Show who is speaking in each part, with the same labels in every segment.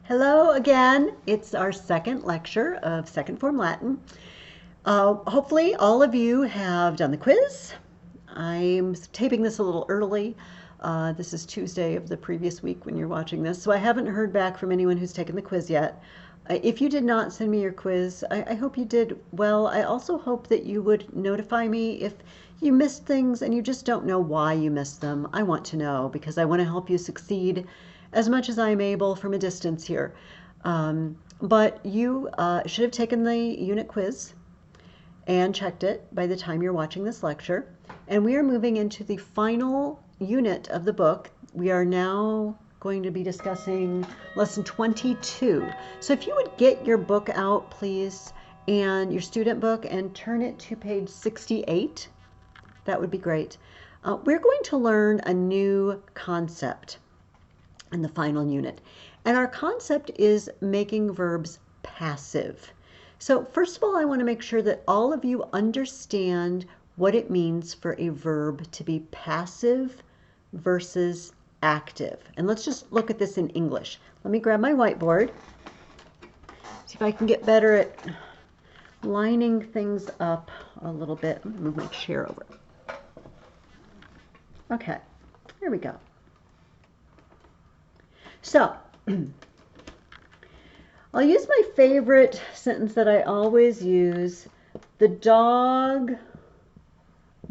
Speaker 1: Hello again. It's our second lecture of second form Latin. Hopefully all of you have done the quiz. I'm taping this a little early. This is Tuesday of the previous week when you're watching this, so I haven't heard back from anyone who's taken the quiz yet. If you did not send me your quiz, I hope you did well. I also hope that you would notify me if you missed things and you just don't know why you missed them. I want to know because I want to help you succeed as much as I'm able from a distance here. But you should have taken the unit quiz and checked it by the time you're watching this lecture. And we are moving into the final unit of the book. We are now going to be discussing lesson 22. So if you would get your book out, please, and your student book, and turn it to page 68, that would be great. We're going to learn a new concept in the final unit. And our concept is making verbs passive. So first of all, I want to make sure that all of you understand what it means for a verb to be passive versus active. And let's just look at this in English. Let me grab my whiteboard, see if I can get better at lining things up a little bit. I'm going to move my chair over. Okay, here we go. So, I'll use my favorite sentence that I always use. The dog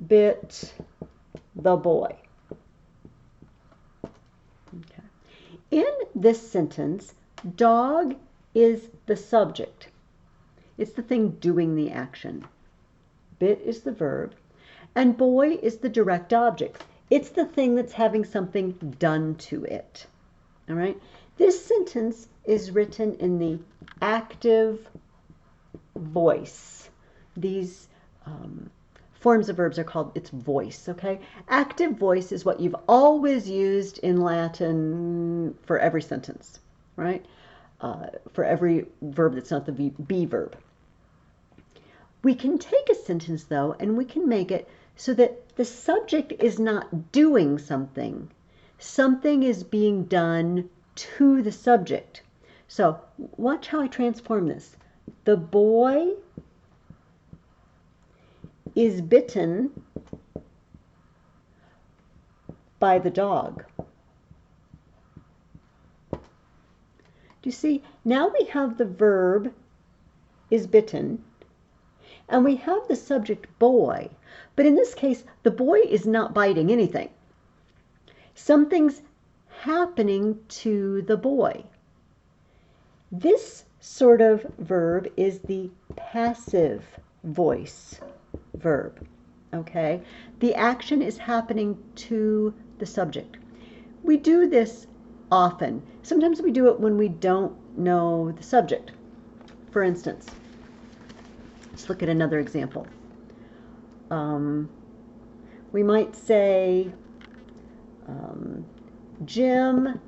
Speaker 1: bit the boy. Okay. In this sentence, dog is the subject. It's the thing doing the action. Bit is the verb. And boy is the direct object. It's the thing that's having something done to it. All right. This sentence is written in the active voice. These forms of verbs are called its voice. Okay. Active voice is what you've always used in Latin for every sentence, right? For every verb that's not the be verb. We can take a sentence though, and we can make it so that the subject is not doing something. Something is being done to the subject. So watch how I transform this. The boy is bitten by the dog. Do you see? Now we have the verb is bitten, and we have the subject boy. But in this case, the boy is not biting anything. Something's happening to the boy. This sort of verb is the passive voice verb. Okay? The action is happening to the subject. We do this often. Sometimes we do it when we don't know the subject. For instance, let's look at another example. We might say, Jim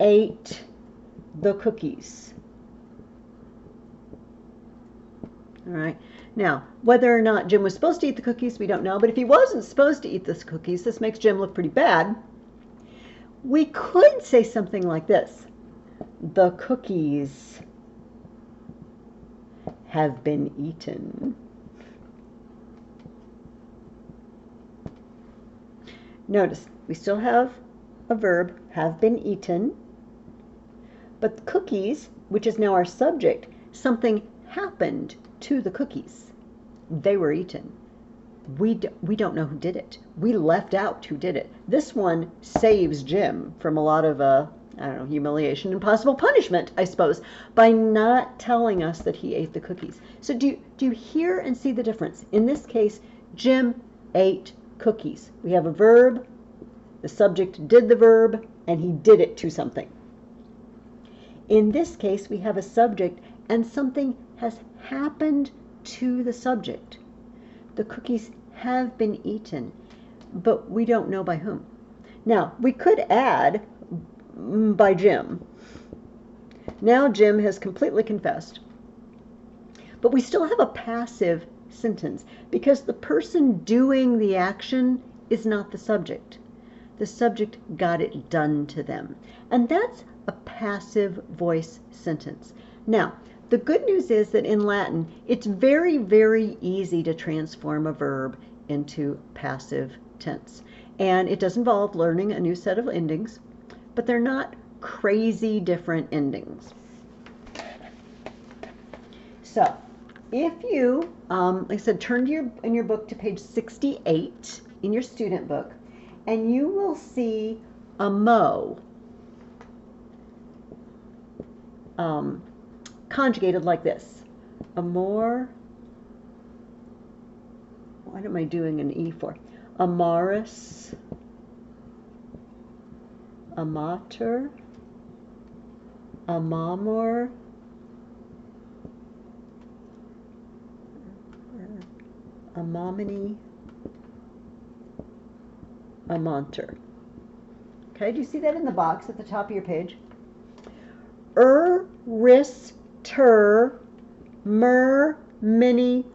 Speaker 1: ate the cookies. All right. Now, whether or not Jim was supposed to eat the cookies, we don't know. But if he wasn't supposed to eat the cookies, this makes Jim look pretty bad. We could say something like this. The cookies have been eaten. Notice, we still have a verb, have been eaten, but the cookies, which is now our subject, something happened to the cookies. They were eaten. We don't know who did it. We left out who did it. This one saves Jim from a lot of, I don't know, humiliation and possible punishment, I suppose, by not telling us that he ate the cookies. So do you hear and see the difference? In this case, Jim ate cookies. We have a verb, the subject did the verb, and he did it to something. In this case, we have a subject, and something has happened to the subject. The cookies have been eaten, but we don't know by whom. Now, we could add by Jim. Now Jim has completely confessed, but we still have a passive sentence because the person doing the action is not the subject. The subject got it done to them. And that's a passive voice sentence. Now, the good news is that in Latin, it's very, very easy to transform a verb into passive tense. And it does involve learning a new set of endings, but they're not crazy different endings. So, if you, like I said, turn to in your book to page 68 in your student book, and you will see a mo conjugated like this. Amor, what am I doing an E for? Amaris, amater, amamor, amamini, amanter. Okay, do you see that in the box at the top of your page? Ris, ter, mer, mini,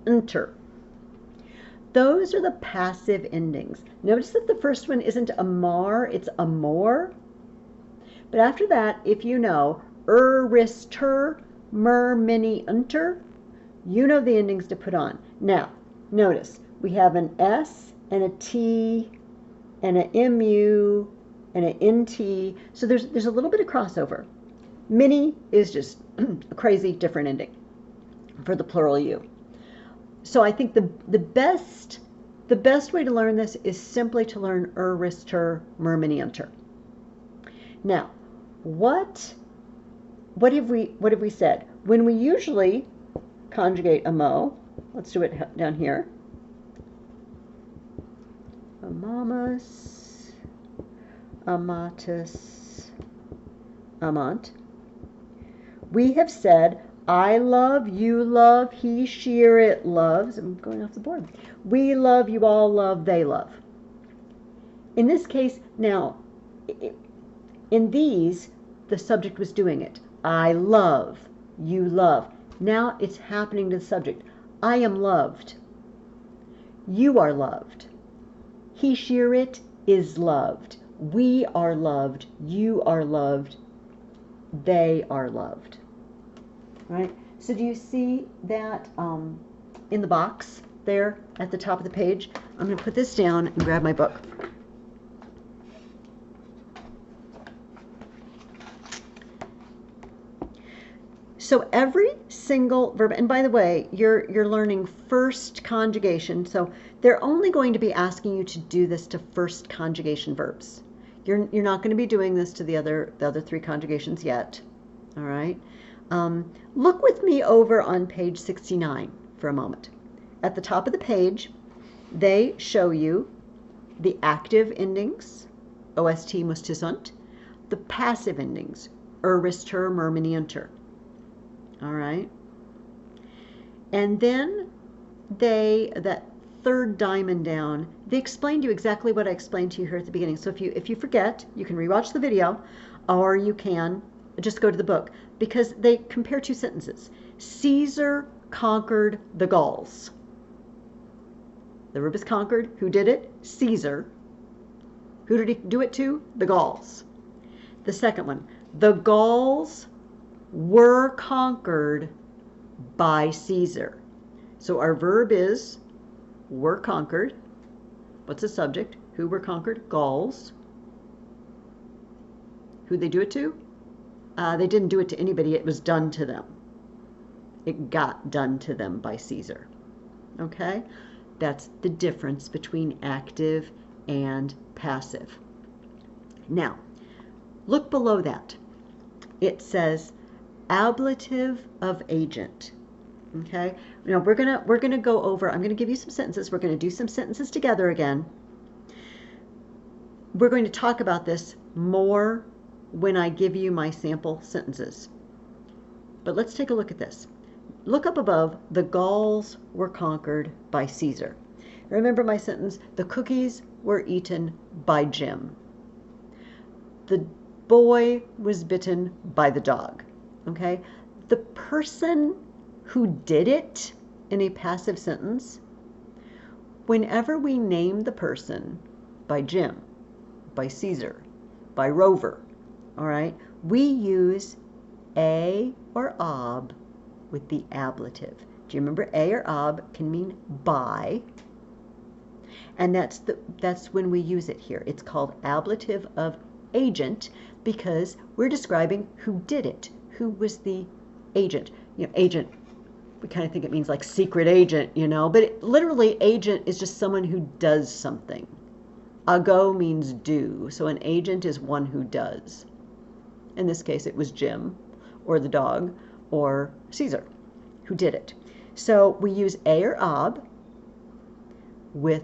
Speaker 1: enter. Those are the passive endings. Notice that the first one isn't amar, it's amor. But after that, if you know ris, ter, mer, mini, enter, you know the endings to put on. Now, notice we have an S and a T and an MU and an NT. So there's a little bit of crossover. Mini is just a crazy different ending for the plural you. So I think the best way to learn this is simply to learn ris, ter, mer, mini, enter. Now, what have we said? When we usually conjugate a mo, let's do it down here. Amamus, amatus, amant. We have said, I love, you love, he, she, or it loves. I'm going off the board. We love, you all love, they love. In this case, now, in these, the subject was doing it. I love, you love. Now it's happening to the subject. I am loved. You are loved. He, she, or it is loved. We are loved. You are loved. They are loved. Right? So do you see that in the box there at the top of the page? I'm going to put this down and grab my book. So every single verb, and by the way, you're learning first conjugation, so they're only going to be asking you to do this to first conjugation verbs. You're not going to be doing this to the other three conjugations yet. All right. Look with me over on page 69 for a moment. At the top of the page, they show you the active endings, ost, musst, sunt, the passive endings, ris, ter, mer, mini, enter. All right. And then that third diamond down, they explain to you exactly what I explained to you here at the beginning. So if you forget, you can rewatch the video, or you can just go to the book, because they compare two sentences. Caesar conquered the Gauls. The verb is conquered. Who did it? Caesar. Who did he do it to? The Gauls. The second one, the Gauls were conquered by Caesar. So our verb is were conquered. What's the subject? Who were conquered? Gauls. Who'd they do it to? They didn't do it to anybody. It was done to them. It got done to them by Caesar. Okay? That's the difference between active and passive. Now, look below that. It says ablative of agent. Okay? Now we're gonna go over, I'm gonna give you some sentences. We're gonna do some sentences together again. We're going to talk about this more when I give you my sample sentences. But let's take a look at this. Look up above, the Gauls were conquered by Caesar. Remember my sentence, the cookies were eaten by Jim. The boy was bitten by the dog. Okay? The person who did it in a passive sentence, whenever we name the person by Jim, by Caesar, by Rover, all right, we use a or ob with the ablative. Do you remember a or ob can mean by? And that's when we use it here. It's called ablative of agent because we're describing who did it, who was the agent. You know, agent, we kind of think it means like secret agent, you know, but literally agent is just someone who does something. Ago means do, so an agent is one who does. In this case, it was Jim, or the dog, or Caesar, who did it. So we use a or ob with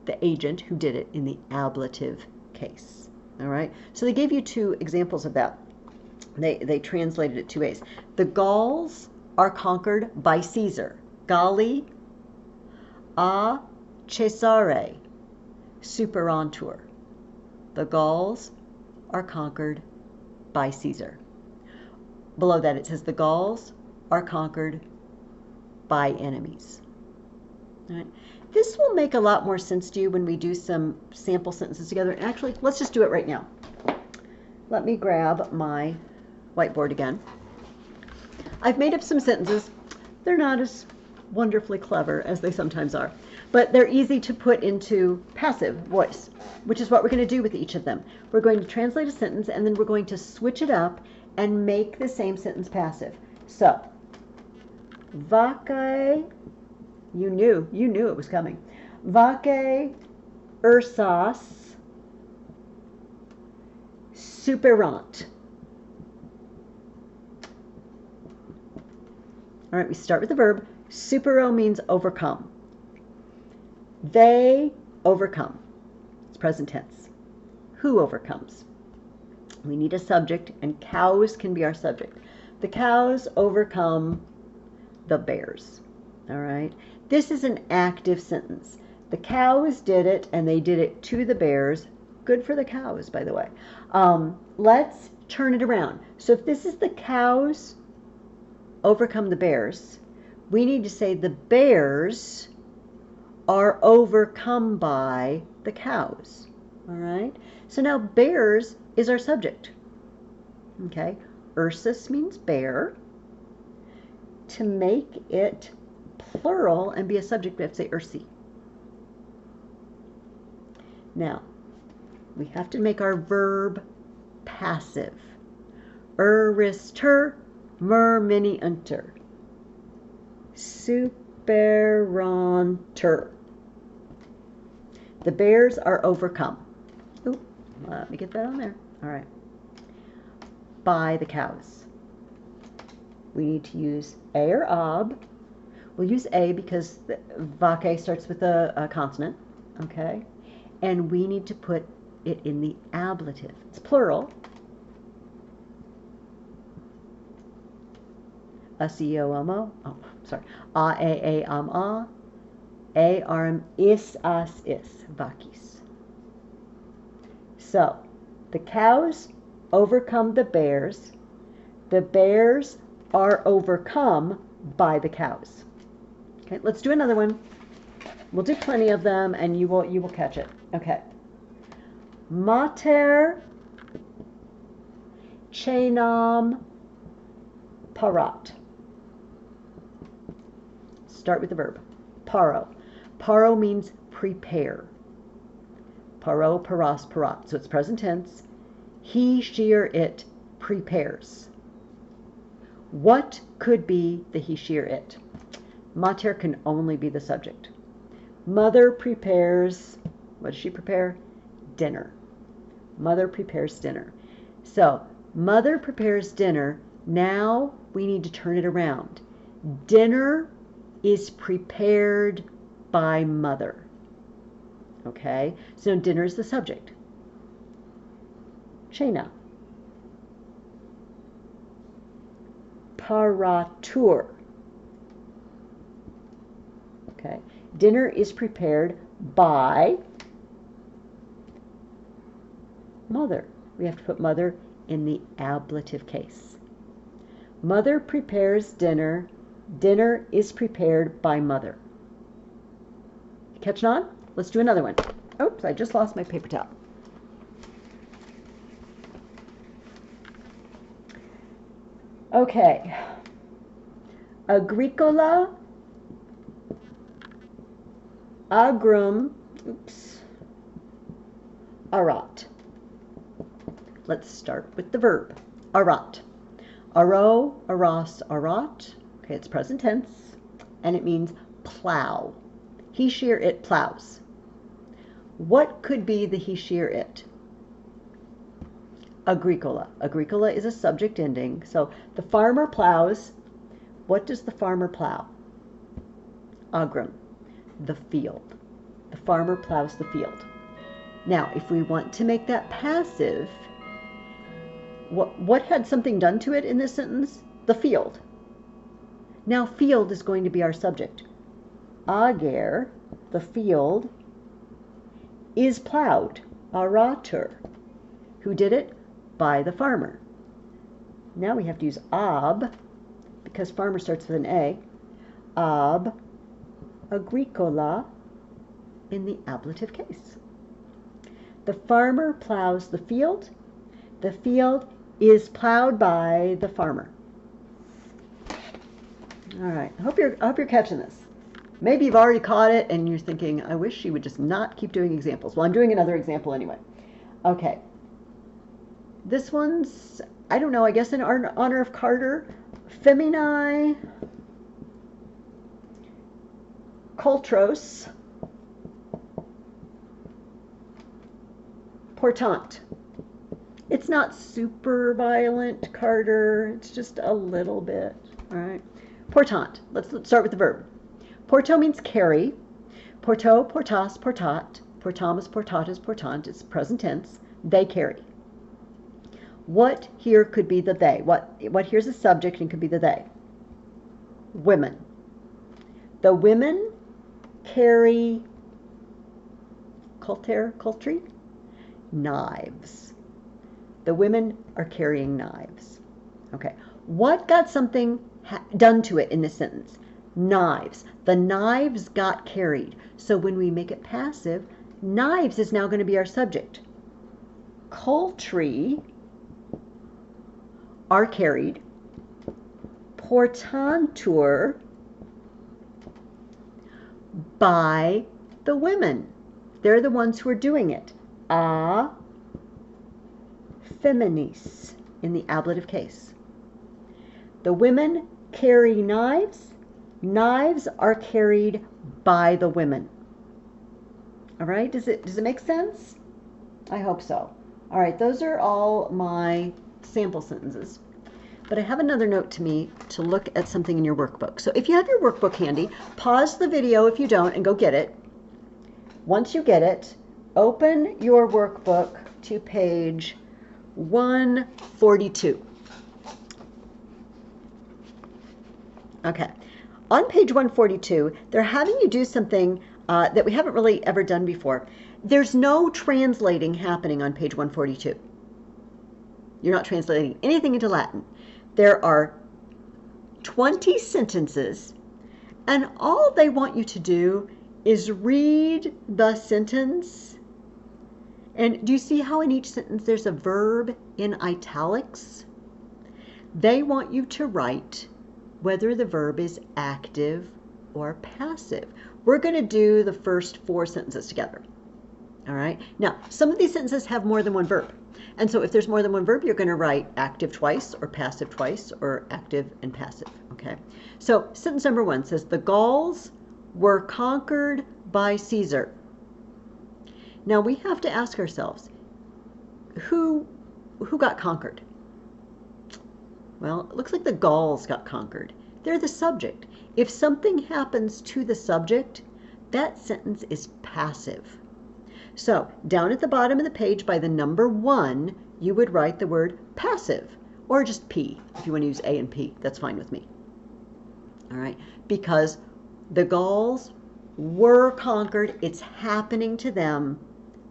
Speaker 1: the agent who did it in the ablative case. All right, so they gave you two examples of that. They translated it two ways. The Gauls are conquered by Caesar. Galli a Caesare superantur. The Gauls are conquered by Caesar. Below that it says the Gauls are conquered by enemies. All right. This will make a lot more sense to you when we do some sample sentences together. And actually, let's just do it right now. Let me grab my whiteboard again. I've made up some sentences. They're not as wonderfully clever as they sometimes are, but they're easy to put into passive voice, which is what we're going to do with each of them. We're going to translate a sentence, and then we're going to switch it up and make the same sentence passive. So, vacae, you knew it was coming. Vacae ursas superant. All right, we start with the verb. Supero means overcome. They overcome. It's present tense. Who overcomes? We need a subject, and cows can be our subject. The cows overcome the bears. All right. This is an active sentence. The cows did it, and they did it to the bears. Good for the cows, by the way. Let's turn it around. So if this is the cows overcome the bears, we need to say the bears are overcome by the cows. All right. So now bears is our subject. Okay. Ursus means bear. To make it plural and be a subject, we have to say ursi. Now, we have to make our verb passive. Urister, mini unter. Superantur. The bears are overcome. Ooh, let me get that on there. All right. By the cows. We need to use a or ob. We'll use a because the vacae starts with a consonant, okay? And we need to put it in the ablative. It's plural. A-C-O-M-O. Oh, sorry. A-A-A-M-A. A-R-M is as is. Vakis. So, the cows overcome the bears. The bears are overcome by the cows. Okay, let's do another one. We'll do plenty of them, and you will catch it. Okay. Mater chainam parat. Start with the verb. Paro. Paro means prepare. Paro, paras, parat. So it's present tense. He, she, or it prepares. What could be the he, she, or it? Mater can only be the subject. Mother prepares, what does she prepare? Dinner. Mother prepares dinner. So, mother prepares dinner. Now we need to turn it around. Dinner is prepared by mother. Okay? So dinner is the subject. Cena. Paratur. Okay. Dinner is prepared by mother. We have to put mother in the ablative case. Mother prepares dinner. Dinner is prepared by mother. Catching on? Let's do another one. Oops, I just lost my paper towel. Okay. Agricola, agrum, arat. Let's start with the verb, arat. Aro, aras, arat. Okay, it's present tense, and it means plow. He, she, or it plows. What could be the he, she, or it? Agricola. Agricola is a subject ending. So the farmer plows. What does the farmer plow? Agrum, the field. The farmer plows the field. Now, if we want to make that passive, what had something done to it in this sentence? The field. Now, field is going to be our subject. Ager, the field, is plowed. Aratur. Who did it? By the farmer. Now we have to use ab, because farmer starts with an A. Ab agricola in the ablative case. The farmer plows the field. The field is plowed by the farmer. All right, I hope you're catching this. Maybe you've already caught it and you're thinking, I wish she would just not keep doing examples. Well, I'm doing another example anyway. Okay. This one's, I don't know, I guess in honor of Carter. Feminae cultros portant. It's not super violent, Carter. It's just a little bit. All right. Portant. Let's start with the verb. Porto means carry. Porto, portas, portat. Portamus, portatus, portant. It's present tense. They carry. What here could be the they? What here's a subject and could be the they? Women. The women carry cultry, knives. The women are carrying knives. Okay. What got something done to it in this sentence? Knives. The knives got carried. So when we make it passive, knives is now going to be our subject. Cultry are carried. Portantur by the women. They're the ones who are doing it. A feminis in the ablative case. The women carry knives. Knives are carried by the women. All right, does it make sense? I hope so. All right, those are all my sample sentences. But I have another note to look at something in your workbook. So if you have your workbook handy, pause the video if you don't and go get it. Once you get it, open your workbook to page 142. Okay. On page 142, they're having you do something that we haven't really ever done before. There's no translating happening on page 142. You're not translating anything into Latin. There are 20 sentences, and all they want you to do is read the sentence. And do you see how in each sentence there's a verb in italics? They want you to write whether the verb is active or passive. We're going to do the first 4 sentences together. All right. Now, some of these sentences have more than one verb. And so if there's more than one verb, you're going to write active twice or passive twice or active and passive. Okay. So sentence number 1 says, the Gauls were conquered by Caesar. Now we have to ask ourselves, who got conquered? Well, it looks like the Gauls got conquered. They're the subject. If something happens to the subject, that sentence is passive. So down at the bottom of the page by the number 1, you would write the word passive, or just P. If you want to use A and P, that's fine with me. All right, because the Gauls were conquered. It's happening to them,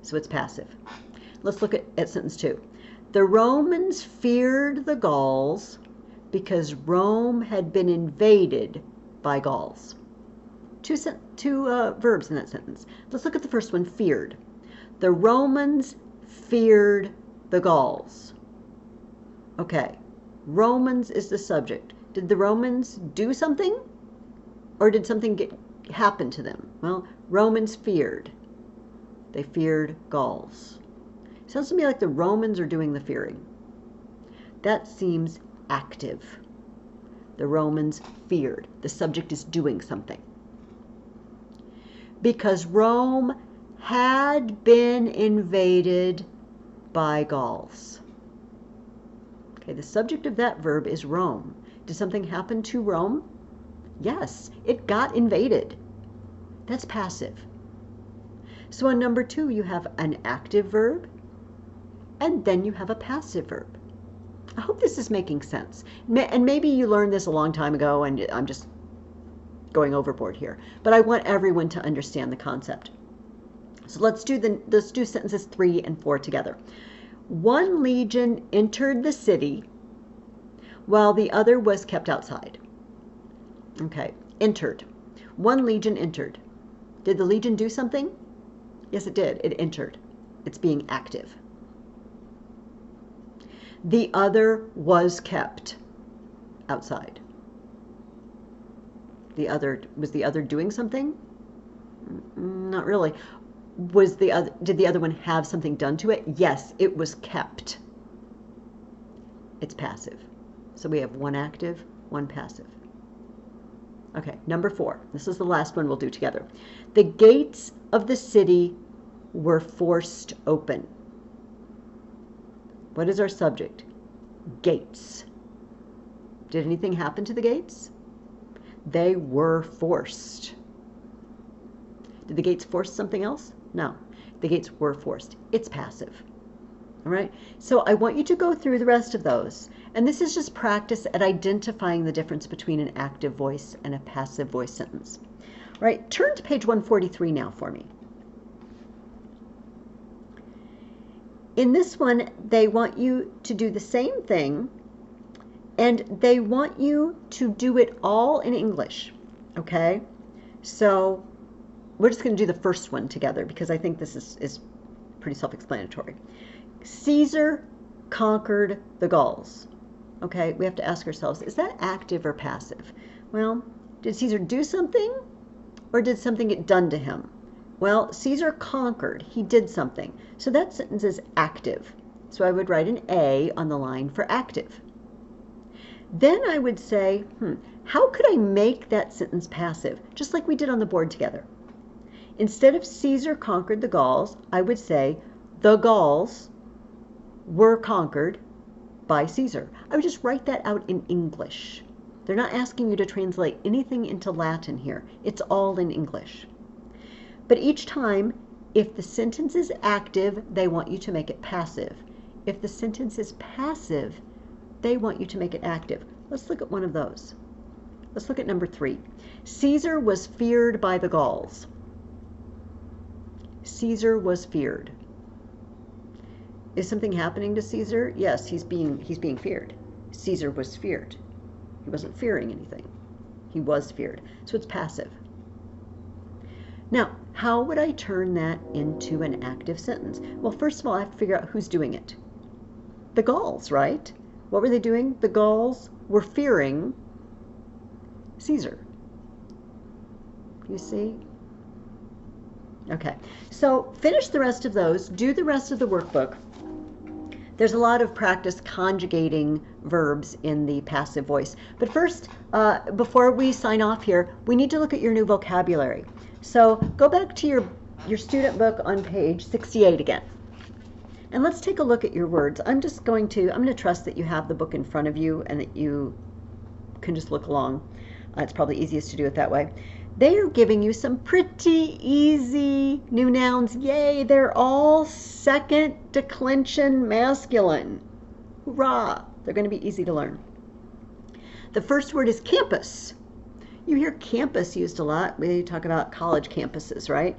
Speaker 1: so it's passive. Let's look at sentence 2. The Romans feared the Gauls because Rome had been invaded by Gauls. Two verbs in that sentence. Let's look at the first one, feared. The Romans feared the Gauls. Okay, Romans is the subject. Did the Romans do something? Or did something happen to them? Well, Romans feared. They feared Gauls. Sounds to me like the Romans are doing the fearing. That seems active. The Romans feared. The subject is doing something. Because Rome had been invaded by Gauls. Okay, the subject of that verb is Rome. Did something happen to Rome? Yes, it got invaded. That's passive. So on number 2, you have an active verb, and then you have a passive verb. I hope this is making sense. And maybe you learned this a long time ago, and I'm just going overboard here. But I want everyone to understand the concept. So let's do sentences 3 and 4 together. One legion entered the city while the other was kept outside. Okay, entered. One legion entered. Did the legion do something? Yes, it did. It entered. It's being active. The other was kept outside. Was the other doing something? Not really. Did the other one have something done to it? Yes, it was kept. It's passive. So we have one active, one passive. Okay, number 4. This is the last one we'll do together. The gates of the city were forced open. What is our subject? Gates. Did anything happen to the gates? They were forced. Did the gates force something else? No. The gates were forced. It's passive. All right? So I want you to go through the rest of those. And this is just practice at identifying the difference between an active voice and a passive voice sentence. All right, turn to page 143 now for me. In this one, they want you to do the same thing, and they want you to do it all in English, okay? So we're just going to do the first one together because I think this is pretty self-explanatory. Caesar conquered the Gauls. Okay, we have to ask ourselves, is that active or passive? Well, did Caesar do something, or did something get done to him? Well, Caesar conquered. He did something. So that sentence is active. So I would write an A on the line for active. Then I would say, how could I make that sentence passive? Just like we did on the board together. Instead of Caesar conquered the Gauls, I would say the Gauls were conquered by Caesar. I would just write that out in English. They're not asking you to translate anything into Latin here. It's all in English. But each time, if the sentence is active, they want you to make it passive. If the sentence is passive, they want you to make it active. Let's look at one of those. Let's look at number 3. Caesar was feared by the Gauls. Caesar was feared. Is something happening to Caesar? Yes, he's being feared. Caesar was feared. He wasn't fearing anything. He was feared. So it's passive. Now, how would I turn that into an active sentence? Well, first of all, I have to figure out who's doing it. The Gauls, right? What were they doing? The Gauls were fearing Caesar. You see? Okay, so finish the rest of those. Do the rest of the workbook. There's a lot of practice conjugating verbs in the passive voice. But first, before we sign off here, we need to look at your new vocabulary. So go back to your student book on page 68 again. And let's take a look at your words. I'm going to trust that you have the book in front of you and that you can just look along. It's probably easiest to do it that way. They are giving you some pretty easy new nouns. Yay, they're all second declension masculine. Hurrah! They're going to be easy to learn. The first word is campus. You hear campus used a lot. We talk about college campuses, right?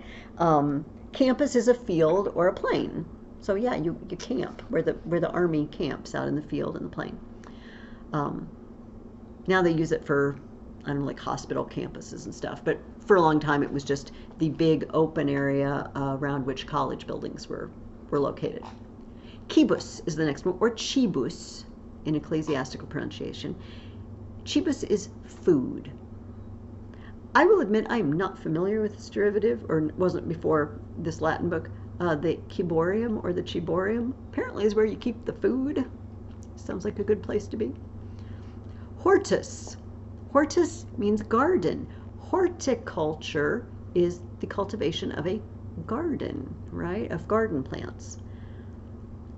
Speaker 1: Campus is a field or a plain. So yeah, you camp where the army camps out in the field and the plain. Now they use it for, I don't know, like hospital campuses and stuff. But for a long time, it was just the big open area around which college buildings were located. Kibus is the next one, or chibus. in ecclesiastical pronunciation. Cibus is food. I will admit I am not familiar with this derivative, or wasn't before this Latin book. The ciborium or the ciborium apparently is where you keep the food. Sounds like a good place to be. Hortus. Hortus means garden. Horticulture is the cultivation of a garden, right? Of garden plants.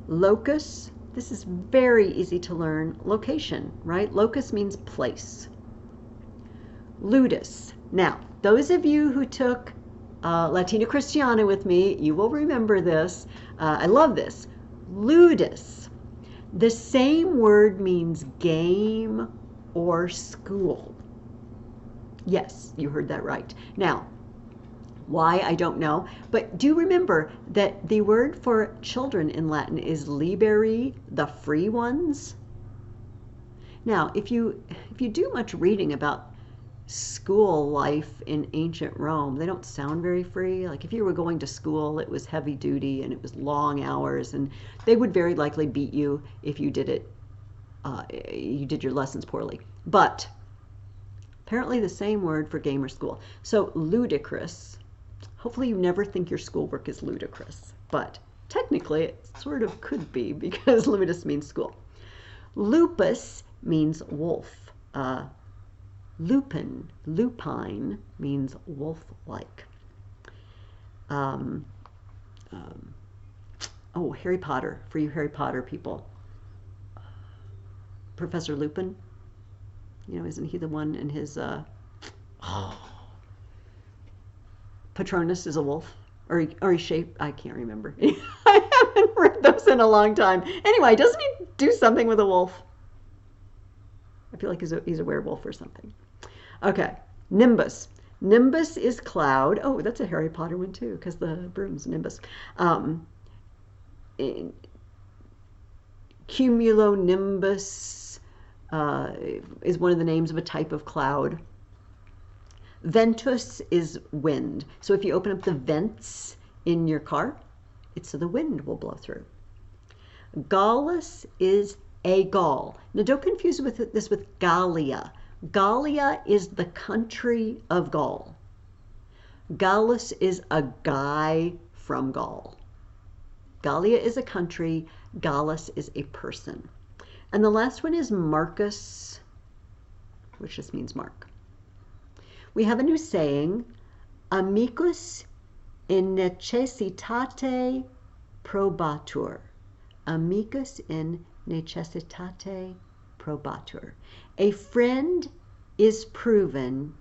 Speaker 1: Locus, this is very easy to learn. Location, right? Locus means place. Ludus. Now, those of you who took Latina Christiana with me, you will remember this. I love this. Ludus. The same word means game or school. Yes, you heard that right. Now, why, I don't know, but do remember that the word for children in Latin is liberi, the free ones. Now, if you do much reading about school life in ancient Rome, they don't sound very free. Like if you were going to school, it was heavy duty and it was long hours, and they would very likely beat you if you did it, you did your lessons poorly. But apparently the same word for game or school. So ludicrous. Hopefully you never think your schoolwork is ludicrous, but technically it sort of could be because ludus means school. Lupus means wolf. Lupine means wolf-like. Oh, Harry Potter, for you Harry Potter people. Professor Lupin, you know, isn't he the one in his, Patronus is a wolf? Or he shaped, I can't remember. I haven't read those in a long time. Anyway, doesn't he do something with a wolf? I feel like he's a werewolf or something. Okay, nimbus. Nimbus is cloud. Oh, that's a Harry Potter one too, because the broom's nimbus. Cumulonimbus is one of the names of a type of cloud. Ventus is wind. So if you open up the vents in your car, it's so the wind will blow through. Gallus is a Gaul. Now don't confuse this with Gallia. Gallia is the country of Gaul. Gallus is a guy from Gaul. Gallia is a country. Gallus is a person. And the last one is Marcus, which just means Mark. We have a new saying, amicus in necessitate probatur. Amicus in necessitate probatur. A friend is proven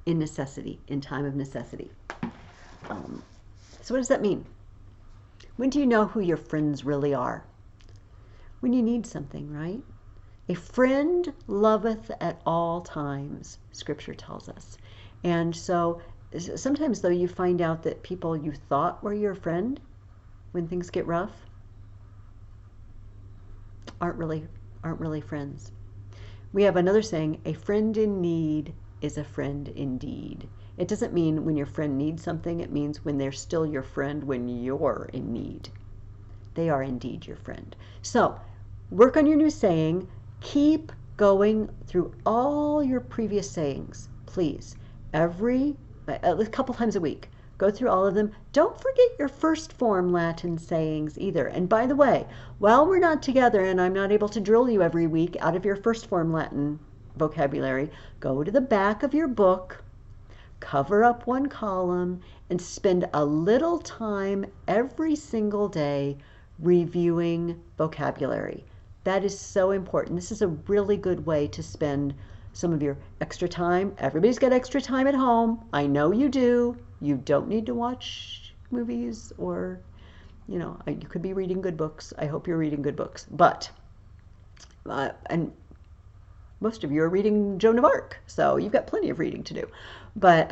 Speaker 1: in necessity, in time of necessity. So what does that mean? When do you know who your friends really are? When you need something, right? A friend loveth at all times, Scripture tells us. And so sometimes, though, you find out that people you thought were your friend when things get rough aren't really friends. We have another saying, a friend in need is a friend indeed. It doesn't mean when your friend needs something. It means when they're still your friend when you're in need. They are indeed your friend. So work on your new saying. Keep going through all your previous sayings, please. At least a couple times a week. Go through all of them. Don't forget your first form Latin sayings either. And by the way, while we're not together and I'm not able to drill you every week out of your first form Latin vocabulary, go to the back of your book, cover up one column, and spend a little time every single day reviewing vocabulary. That is so important. This is a really good way to spend some of your extra time. Everybody's got extra time at home. I know you do. You don't need to watch movies or, you could be reading good books. I hope you're reading good books. But, and most of you are reading Joan of Arc, so you've got plenty of reading to do. But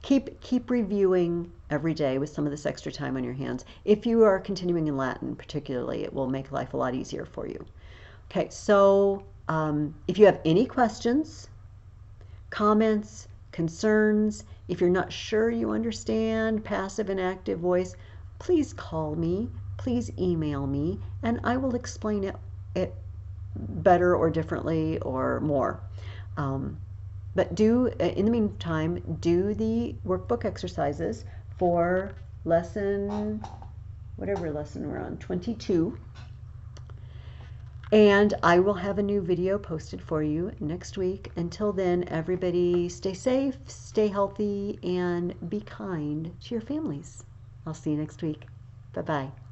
Speaker 1: keep reviewing every day with some of this extra time on your hands. If you are continuing in Latin particularly, it will make life a lot easier for you. Okay, so if you have any questions, comments, concerns, if you're not sure you understand passive and active voice, please call me, please email me, and I will explain it better or differently or more. But in the meantime, do the workbook exercises for whatever lesson we're on, 22. And I will have a new video posted for you next week. Until then, everybody stay safe, stay healthy, and be kind to your families. I'll see you next week. Bye-bye.